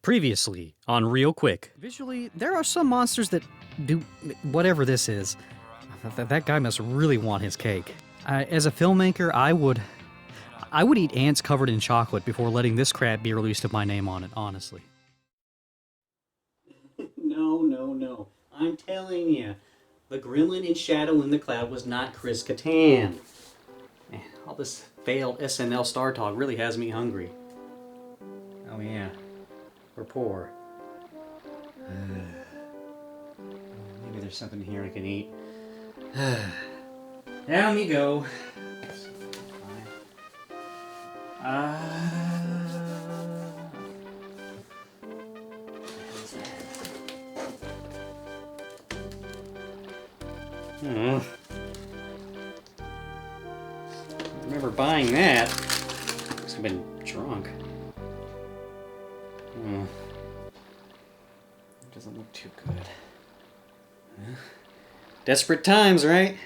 Previously on Real Quick. Visually, there are some monsters that do whatever this is. That guy must really want his cake. As a filmmaker, I would eat ants covered in chocolate before letting this crap be released with my name on it, honestly. No. I'm telling you, the gremlin in Shadow in the Cloud was not Chris Kattan. Man, all this failed SNL star talk really has me hungry. Oh yeah, we're poor. Maybe there's something here I can eat. Down you go. I remember buying that. Must have been drunk. It doesn't look too good. Desperate times, right?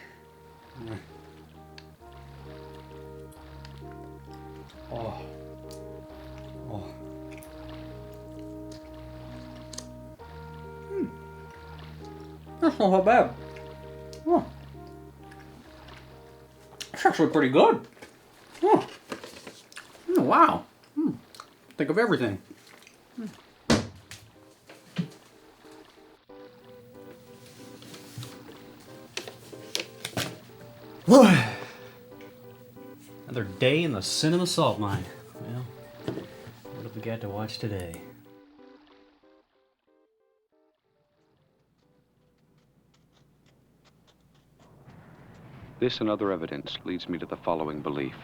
Oh. That's not that bad. Oh. It's actually pretty good. Oh, wow. Think of everything. Another day in the cinema salt mine. Well, what have we got to watch today? This and other evidence leads me to the following belief.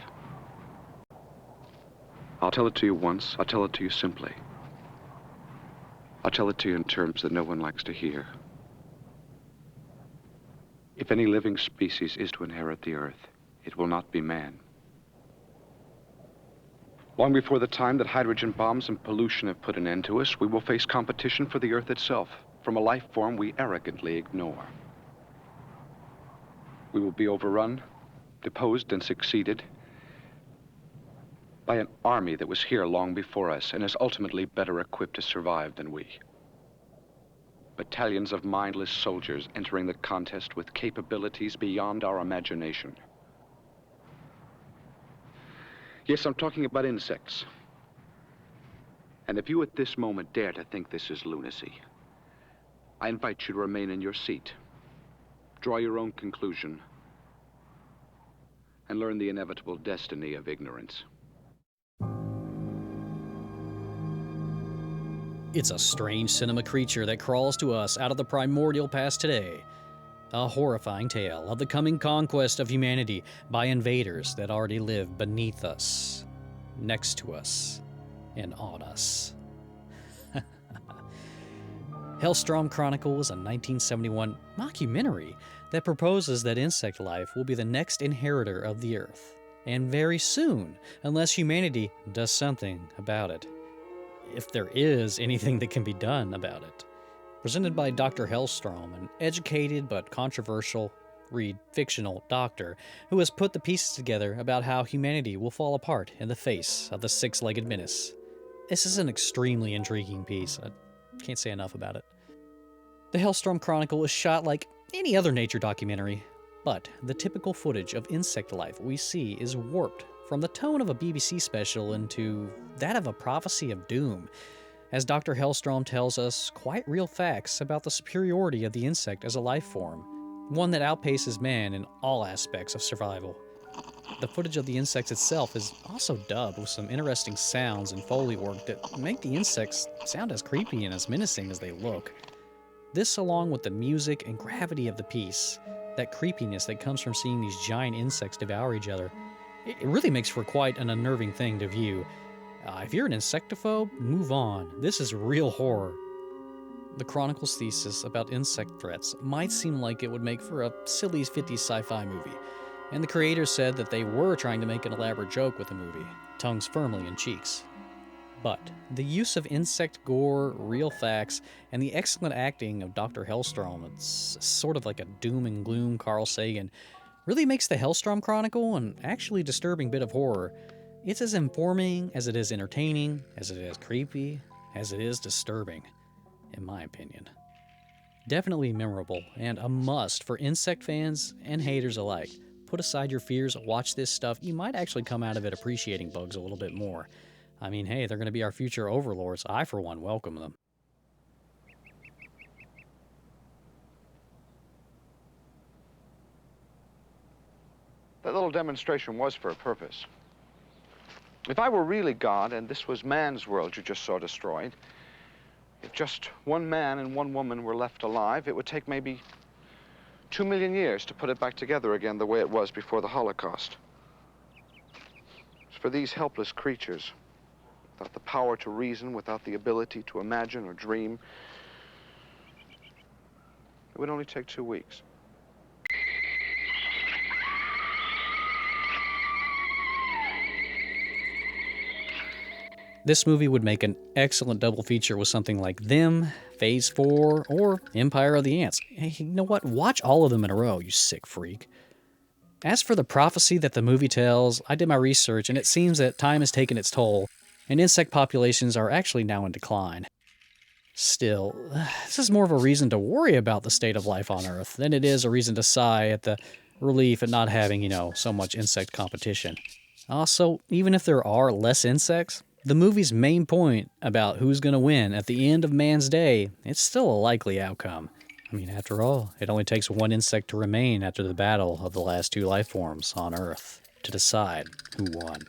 I'll tell it to you once, I'll tell it to you simply. I'll tell it to you in terms that no one likes to hear. If any living species is to inherit the Earth, it will not be man. Long before the time that hydrogen bombs and pollution have put an end to us, we will face competition for the Earth itself from a life form we arrogantly ignore. We will be overrun, deposed, and succeeded by an army that was here long before us and is ultimately better equipped to survive than we. Battalions of mindless soldiers entering the contest with capabilities beyond our imagination. Yes, I'm talking about insects. And if you at this moment dare to think this is lunacy, I invite you to remain in your seat. Draw your own conclusion, and learn the inevitable destiny of ignorance. It's a strange cinema creature that crawls to us out of the primordial past today. A horrifying tale of the coming conquest of humanity by invaders that already live beneath us, next to us, and on us. Hellstrom Chronicle is a 1971 mockumentary that proposes that insect life will be the next inheritor of the Earth, and very soon, unless humanity does something about it. If there is anything that can be done about it. Presented by Dr. Hellstrom, an educated but controversial, read fictional doctor who has put the pieces together about how humanity will fall apart in the face of the six-legged menace. This is an extremely intriguing piece. I can't say enough about it. The Hellstrom Chronicle is shot like any other nature documentary, but the typical footage of insect life we see is warped from the tone of a BBC special into that of a prophecy of doom, as Dr. Hellstrom tells us quite real facts about the superiority of the insect as a life form, one that outpaces man in all aspects of survival. The footage of the insects itself is also dubbed with some interesting sounds and Foley work that make the insects sound as creepy and as menacing as they look. This, along with the music and gravity of the piece, that creepiness that comes from seeing these giant insects devour each other, it really makes for quite an unnerving thing to view. If you're an insectophobe, move on. This is real horror. The Chronicle's thesis about insect threats might seem like it would make for a silly 50s sci-fi movie, and the creators said that they were trying to make an elaborate joke with the movie, tongues firmly in cheeks. But the use of insect gore, real facts, and the excellent acting of Dr. Hellstrom, it's sort of like a doom and gloom Carl Sagan, really makes the Hellstrom Chronicle an actually disturbing bit of horror. It's as informing as it is entertaining, as it is creepy, as it is disturbing, in my opinion. Definitely memorable and a must for insect fans and haters alike. Put aside your fears, watch this stuff. You might actually come out of it appreciating bugs a little bit more. I mean, hey, they're going to be our future overlords. I, for one, welcome them. That little demonstration was for a purpose. If I were really God and this was man's world you just saw destroyed, if just one man and one woman were left alive, it would take maybe 2 million years to put it back together again the way it was before the Holocaust. It's for these helpless creatures, without the power to reason, without the ability to imagine or dream, it would only take 2 weeks. This movie would make an excellent double feature with something like Them, Phase 4, or Empire of the Ants. Hey, you know what? Watch all of them in a row, you sick freak. As for the prophecy that the movie tells, I did my research and it seems that time has taken its toll, and insect populations are actually now in decline. Still, this is more of a reason to worry about the state of life on Earth than it is a reason to sigh at the relief at not having, so much insect competition. Also, even if there are less insects, the movie's main point about who's going to win at the end of man's day, it's still a likely outcome. I mean, after all, it only takes one insect to remain after the battle of the last 2 life forms on Earth to decide who won.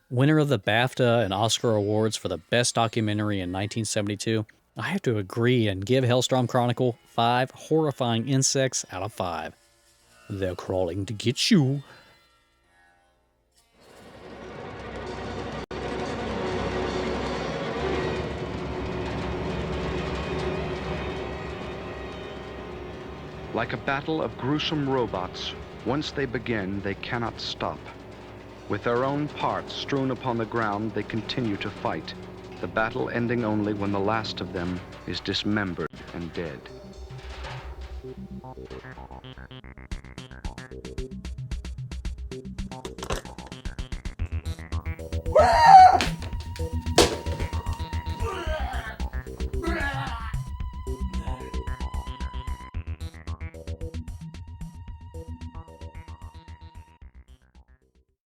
Winner of the BAFTA and Oscar awards for the best documentary in 1972, I have to agree and give Hellstrom Chronicle 5 horrifying insects out of 5. They're crawling to get you. Like a battle of gruesome robots, once they begin, they cannot stop. With their own parts strewn upon the ground, they continue to fight, the battle ending only when the last of them is dismembered and dead.